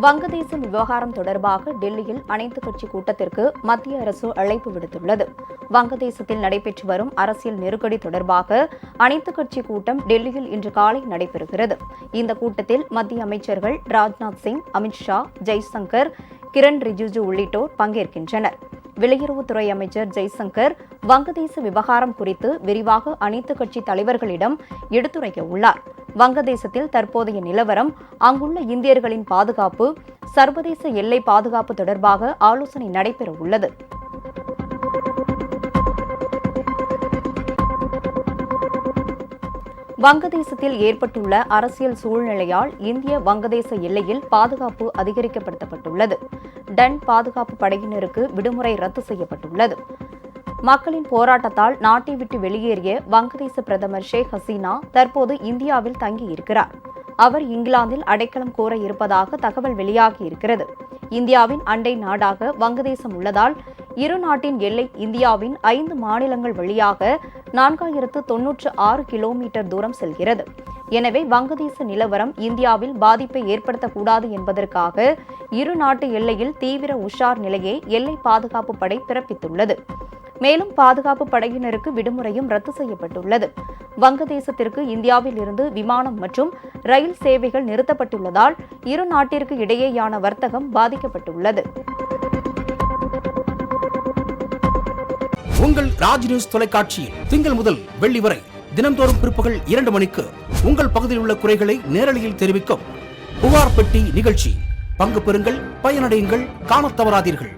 வங்கதேசம் விவகாரம் தொடர்பாக டெல்லியில் அனைத்துக் கட்சி கூட்டத்திற்கு மத்திய அரசு அழைப்பு விடுத்துள்ளது. வங்கதேசத்தில் நடைபெற்று வரும் அரசியல் நெருக்கடி தொடர்பாக அனைத்துக் கட்சி கூட்டம் டெல்லியில் இன்று காலை நடைபெறுகிறது. இந்த கூட்டத்தில் மத்திய அமைச்சர்கள் ராஜ்நாத் சிங், அமித்ஷா, ஜெய்சங்கர், கிரண் ரிஜிஜு உள்ளிட்டோர் பங்கேற்கின்றனர். வெளியுறவுத்துறை அமைச்சர் ஜெய்சங்கர் வங்கதேச விவகாரம் குறித்து விரிவாக அனைத்துக் கட்சி தலைவர்களிடம் எடுத்துரைக்க உள்ளார். வங்கதேசத்தில் தற்போதைய நிலவரம், அங்குள்ள இந்தியர்களின் பாதுகாப்பு, சர்வதேச எல்லை பாதுகாப்பு தொடர்பாக ஆலோசனை நடைபெற உள்ளது. வங்கதேசத்தில் ஏற்பட்டுள்ள அரசியல் சூழ்நிலையால் இந்திய வங்கதேச எல்லையில் பாதுகாப்பு அதிகரிக்கப்பட்டுள்ளது. டன் பாதுகாப்பு படையினருக்கு விடுமுறை ரத்து செய்யப்பட்டுள்ளது. மக்களின் போராட்டத்தால் நாட்டை விட்டு வெளியேறிய வங்கதேச பிரதமர் ஷேக் ஹசீனா தற்போது இந்தியாவில் தங்கியிருக்கிறார். அவர் இங்கிலாந்தில் அடைக்கலம் கோர இருப்பதாக தகவல் வெளியாகியிருக்கிறது. இந்தியாவின் அண்டை நாடாக வங்கதேசம் உள்ளதால் இரு நாட்டின் எல்லை இந்தியாவின் 5 மாநிலங்கள் வழியாக 4096 கிலோமீட்டர் தூரம் செல்கிறது. எனவே வங்கதேச நிலவரம் இந்தியாவில் பாதிப்பை ஏற்படுத்தக்கூடாது என்பதற்காக இரு நாட்டு எல்லையில் தீவிர உஷார் நிலையை எல்லை பாதுகாப்பு படை பிறப்பித்துள்ளது. மேலும் பாதுகாப்பு படையினருக்கு விடுமுறையும் ரத்து செய்யப்பட்டுள்ளது. வங்கதேசத்திற்கு இந்தியாவில் இருந்து விமானம் மற்றும் ரயில் சேவைகள் நிறுத்தப்பட்டுள்ளதால் இரு நாட்டிற்கு இடையேயான வர்த்தகம் பாதிக்கப்பட்டுள்ளது. உங்கள் ராஜ் நியூஸ் தொலைக்காட்சியில் திங்கள் முதல் வெள்ளி வரை தினந்தோறும் பிற்பகல் 2 மணிக்கு உங்கள் பகுதியில் உள்ள குறைகளை நேரலையில் தெரிவிக்கும் புகார் பெட்டி நிகழ்ச்சி. பங்கு பெறுங்கள், பயனடையுங்கள், காணத் தவறாதீர்கள்.